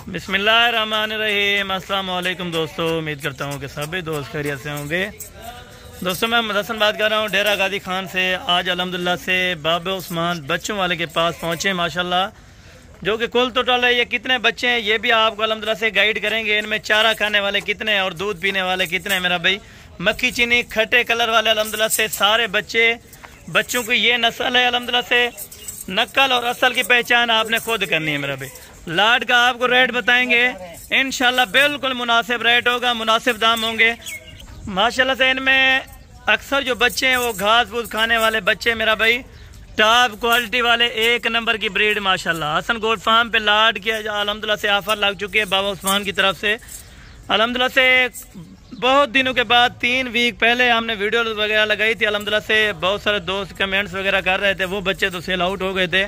बिस्मिल्लाहिर्रहमानिर्रहीम। अस्सलाम वालेकुम दोस्तों, उम्मीद करता हूँ कि सभी दोस्त खैरियत से होंगे। दोस्तों मैं मदसन बात कर रहा हूँ डेरा गाजी खान से। आज अल्हम्दुलिल्लाह से बाबा उस्मान बच्चों वाले के पास पहुँचे माशाल्लाह, जो कि कुल टोटल है ये कितने बच्चे हैं ये भी आपको अल्हम्दुलिल्लाह से गाइड करेंगे। इनमें चारा खाने वाले कितने हैं और दूध पीने वाले कितने हैं मेरा भाई। मक्खी चीनी खट्टे कलर वाले अल्हम्दुलिल्लाह से सारे बच्चों की ये नस्ल है अल्हम्दुलिल्लाह से। नकल और असल की पहचान आपने खुद करनी है मेरा भाई। लाड का आपको रेट बताएंगे इंशाल्लाह, बिल्कुल मुनासिब रेट होगा, मुनासिब दाम होंगे माशाल्लाह से। इनमें अक्सर जो बच्चे हैं वो घास फूस खाने वाले बच्चे मेरा भाई, टॉप क्वालिटी वाले एक नंबर की ब्रीड माशाल्लाह। हसन गोट फार्म पे लाड किया अल्हम्दुलिल्लाह से ऑफर लग चुकी है बाबा उस्मान की तरफ से अल्हम्दुलिल्लाह से। बहुत दिनों के बाद 3 वीक पहले हमने वीडियो वगैरह लगाई थी अल्हम्दुलिल्लाह से। बहुत सारे दोस्त कमेंट्स वगैरह कर रहे थे, वो बच्चे तो सेल आउट हो गए थे।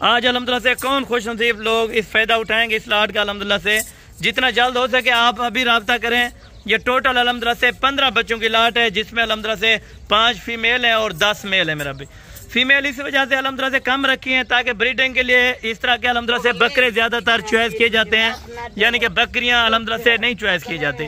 आज अल्हम्दुलिल्लाह से कौन खुश नसीब लोग इस फ़ायदा उठाएंगे इस लाट का अल्हम्दुलिल्लाह से। जितना जल्द हो सके आप अभी रब्ता करें। ये टोटल अल्हम्दुलिल्लाह से 15 बच्चों की लाट है, जिसमें अल्हम्दुलिल्लाह से 5 फीमेल हैं और 10 मेल है मेरा भी। फीमेल इस वजह से अल्हम्दुलिल्लाह से कम रखी हैं ताकि ब्रीडिंग के लिए इस तरह के अल्हम्दुलिल्लाह से बकरे ज़्यादातर चॉइस किए जाते हैं, यानी कि बकरियां अल्हम्दुलिल्लाह से नहीं चॉइस की जाती।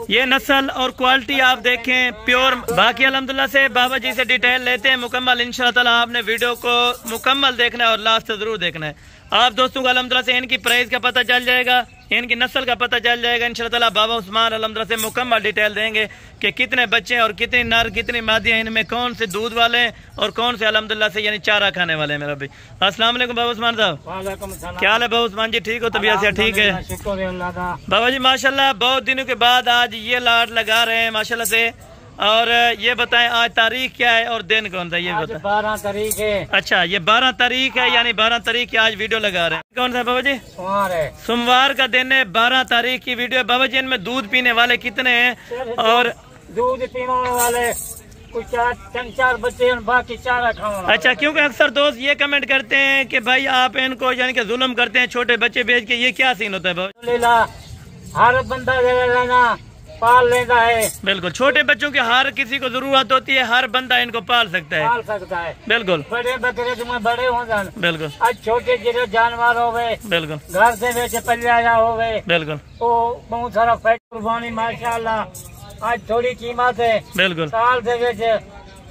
ये नस्ल और क्वालिटी आप देखें प्योर। बाकी अल्हम्दुलिल्लाह से बाबा जी से डिटेल लेते हैं मुकम्मल इंशाअल्लाह ताला। आपने वीडियो को मुकम्मल देखना है और लास्ट तक जरूर देखना है। आप दोस्तों को अल्हम्दुलिल्लाह से इनकी प्राइस का पता चल जाएगा, इनकी नस्ल का पता चल जाएगा इंशाअल्लाह ताला। बाबा उस्मान अल्हम्दुलिल्लाह से मुकम्मल डिटेल देंगे कि कितने बच्चे और कितनी नर कितनी मादियाँ, इनमें कौन से दूध वाले और कौन से अल्हम्दुलिल्लाह से यानी चारा खाने वाले मेरा भाई। अस्सलाम वालेकुम बाबा उस्मान साहब, क्या हाल है बाबा उस्मान जी? ठीक हो? तबीयत से ठीक है बाबा जी माशाल्लाह। बहुत दिनों के बाद आज ये लाट लगा रहे हैं माशाल्लाह से। और ये बताएं आज तारीख क्या है और दिन कौन सा ये बताएं। 12 तारीख है। अच्छा ये 12 तारीख है, यानी 12 तारीख की आज वीडियो लगा रहे हैं। कौन सा बाबा जी? सोमवार है। सोमवार का दिन है, 12 तारीख की वीडियो। बाबा जी इनमें दूध पीने वाले कितने हैं और दूध पीने वाले कुछ 4 बच्चे हैं, बाकी चारा खाने। अच्छा, क्योंकि अक्सर दोस्त ये कमेंट करते हैं कि भाई आप इनको यानी कि जुल्म करते हैं छोटे बच्चे बेच के, ये क्या सीन होता है बाबा? हर बंदा लेना पाल लेता है। बिल्कुल, छोटे बच्चों की हर किसी को जरूरत होती है, हर बंदा इनको पाल सकता है। बिल्कुल, बड़े बकरे तुम्हें बड़े हो जान। बिल्कुल, आज छोटे जिले जानवर हो गए, बिल्कुल घर से बेचे पलिया हो गए, बिल्कुल तो बहुत सारा फैट कुर्बानी माशाल्लाह आज थोड़ी कीमत है। बिल्कुल, साल से बेचे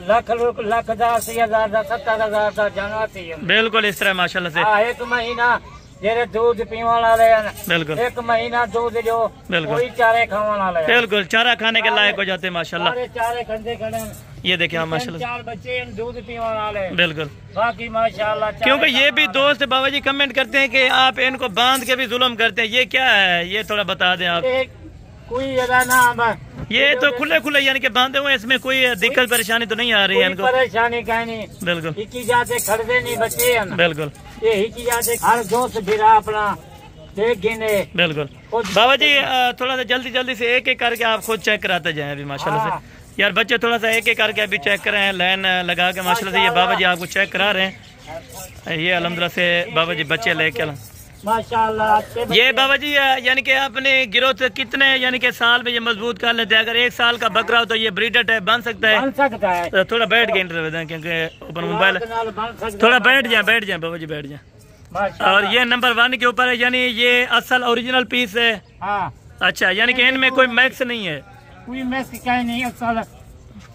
लाख 10,000 70,000 जानवर। बिल्कुल इस तरह माशाल्लाह से। एक महीना जेरे दूध पीने वाले, बिल्कुल एक महीना दूध जो बिल्कुल चारे खाने वाले, बिल्कुल चारा खाने के लायक हो जाते हैं माशाल्लाह। चारे खंडे खड़े ये देखे आप माशाल्लाह, 4 बच्चे दूध पीने वाले, बिल्कुल बाकी माशाल्लाह। क्योंकि ये भी दोस्त बाबा जी कमेंट करते हैं कि आप इनको बांध के भी जुल्म करते हैं, ये क्या है ये थोड़ा बता दें आप। कोई ना ये तो खुले यानी कि बांधे हुए, इसमें कोई दिक्कत परेशानी तो नहीं आ रही है इनको? परेशानी कहीं नहीं, बिल्कुल हिकी जाते खड़े नहीं बच्चे, बिल्कुल ये हिकी जाते हर दोस्त फिर अपना देख गिने। बिल्कुल बाबा जी थोड़ा सा जल्दी से एक करके आप खुद चेक कराते जाएं अभी माशाल्लाह से। यार बच्चे थोड़ा सा एक करके अभी चेक कर रहे हैं, लाइन लगा के माशाल्लाह से। ये बाबा जी आपको चेक करा रहे हैं। ये अल्हम्दुलिल्लाह से बाबा जी बच्चे लेके माशाल्लाह। ये बाबा जी यानी कि अपने गिरोह से कितने यानी कि साल में ये मजबूत कर लेते हैं? अगर 1 साल का बकरा हो तो ये ब्रीडर है, बन सकता है? तो थोड़ा बैठ के इंटरव्यू दें क्योंकि ऊपर मोबाइल थोड़ा बैठ जाए बाबा जी बैठ जाए। और ये नंबर 1 के ऊपर है, यानी ये असल ओरिजिनल पीस है। अच्छा, यानी कि इनमें कोई मैक्स नहीं है? कोई मैक्स क्या नहीं, असल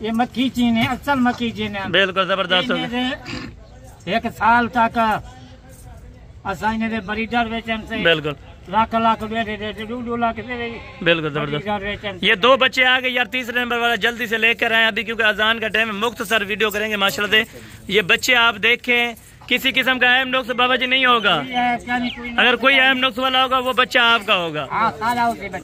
ये मक्खी चीन है, असल मक्खी चीन है। बिल्कुल जबरदस्त हो। 1 साल तक बिल्कुल लाख 2 लाख बिल्कुल जबरदस्त। ये 2 बच्चे आ गए यार, तीसरे नंबर वाला जल्दी से लेकर आए अभी, क्योंकि अजान का टाइम है। मुख्तसर वीडियो करेंगे माशाल्लाह से। ये बच्चे आप देखें, किसी किस्म का अहम नुक्स बाबा जी नहीं होगा। अगर कोई अहम नुक्स वाला होगा वो बच्चा आपका होगा।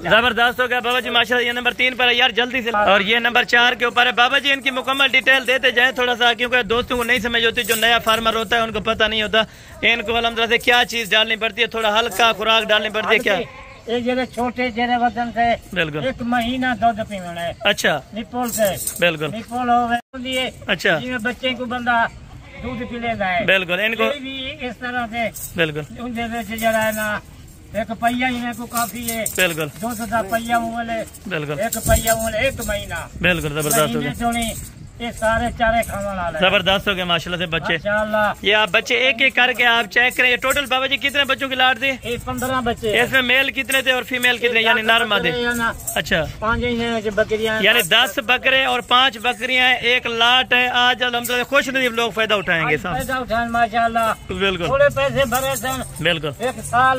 जबरदस्त होगा बाबा जी माशाल्लाह। ये नंबर 3 पर है यार, जल्दी से। और ये नंबर 4 के ऊपर है। बाबा जी इनकी मुकम्मल डिटेल देते जाए थोड़ा सा, क्योंकि दोस्तों को नहीं समझ होती, जो नया फार्मर होता है उनको पता नहीं होता इनको अल्हम्दुलिल्लाह से क्या चीज डालनी पड़ती है। थोड़ा हल्का खुराक डालनी पड़ती है क्या? ये छोटे जरे वजन से बिल्कुल 1 महीना दूध पीना है। अच्छा, निपोल से बिल्कुल निपोल हो गए। अच्छा, बच्चे को बंदा दूध पी लेता है। बिल्कुल इनको भी इस तरह से बिल्कुल जरा है ना, 1 पहिया ही को काफी है। बिल्कुल 2 पहिया वाले, बिल्कुल 1 पहिया वाले 1 महीना। बिल्कुल जबरदस्त हो गया। ये सारे चारे खाने वाले जबरदस्त हो गए माशाल्लाह से बच्चे। ये आप बच्चे एक एक करके आप चेक करें। टोटल बाबा जी कितने बच्चों की लाट थी? 15 बच्चे। इसमें मेल कितने थे और फीमेल कितने, यानी नर मादे? अच्छा, 5 बकरियां, यानी 10 बकरे और 5 बकरियां, एक लाट है। आज अल्हम्दुलिल्लाह खुश नसीब लोग फायदा उठाएंगे साहब, माशाल्लाह। बिल्कुल थोड़े पैसे भरे थे, बिल्कुल एक साल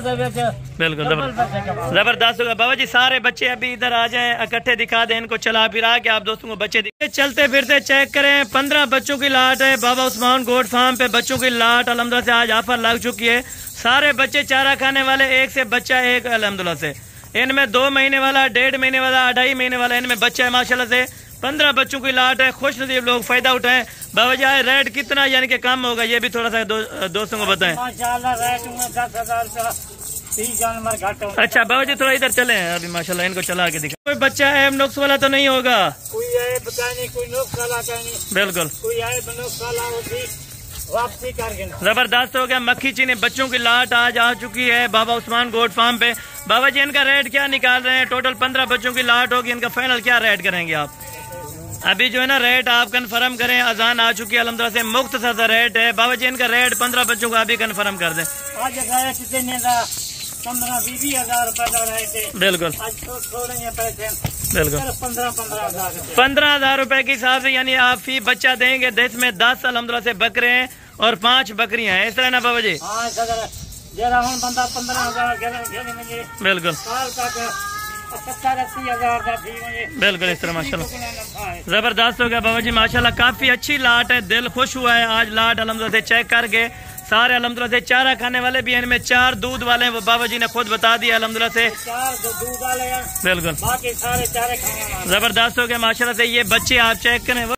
बिल्कुल जबरदस्त होगा। बाबा जी सारे बच्चे अभी इधर आ जाएं, इकट्ठे दिखा दें इनको, चला फिरा के आप दोस्तों को बच्चे दिखे। चलते फिरते चेक करें, 15 बच्चों की लाट है बाबा उस्मान गोट फार्म पे। बच्चों की लाट अल्हम्दुलिल्लाह से आज ऑफर लग चुकी है। सारे बच्चे चारा खाने वाले, एक से बच्चा एक अल्हम्दुलिल्लाह से। इनमें 2 महीने वाला, 1.5 महीने वाला, 2.5 महीने वाला इनमें बच्चा है माशाल्लाह से। 15 बच्चों की लाट है, खुश नसीब लोग फायदा उठाएं। बाबा जी रेट कितना यानी कि कम होगा, ये भी थोड़ा सा दोस्तों को बताएं। माशाल्लाह रेट में 10,000 30 जानवर घट। अच्छा बाबा जी थोड़ा इधर चले हैं अभी, माशाल्लाह इनको चला के दिखा। कोई बच्चा ऐब नुक्स वाला तो नहीं होगा? कोई ऐब नहीं, कोई नुक्स वाला नहीं, बिल्कुल कोई ऐब नुक्स वाला होती वापसी करके। जबरदस्त हो गया। मक्खी चीनी बच्चों की लाट आज आ चुकी है बाबा उस्मान गोट फार्म पे। बाबा जी इनका रेट क्या निकाल रहे हैं? टोटल 15 बच्चों की लाट होगी, इनका फाइनल क्या रेट करेंगे आप? अभी जो है ना रेट आप कंफर्म करें, अजान आ चुकी है अल्हम्दुलिल्लाह से, मुफ्त सा रेट है। बाबा जी इनका रेट 15 बच्चों को अभी कंफर्म कर दें। आज 15-20 हजार रुपए। बिल्कुल थोड़े पैसे, बिल्कुल 15 हजार रुपए के हिसाब से, यानी आप फी बच्चा देंगे। इसमें 10 अल्हम्दुलिल्लाह से बकरे हैं और 5 बकरियां हैं, इस तरह ना बाबा जी? बंदा 15,000 बिल्कुल 70-80 हजार का बिल्कुल इस तरह माशाल्लाह जबरदस्त हो गया। बाबा जी माशाल्लाह काफी अच्छी लाट है, दिल खुश हुआ है आज लाट अल्हम्दुलिल्लाह से चेक करके। सारे अल्हम्दुलिल्लाह से चारा खाने वाले भी हैं, इनमें 4 दूध वाले हैं, वो बाबा जी ने खुद बता दिया अल्हम्दुलिल्लाह से। 4 दूध वाले हैं, बिल्कुल बाकी सारे चारे खाने वाले। जबरदस्त हो गया माशाल्लाह से। ये बच्चे आप चेक करें।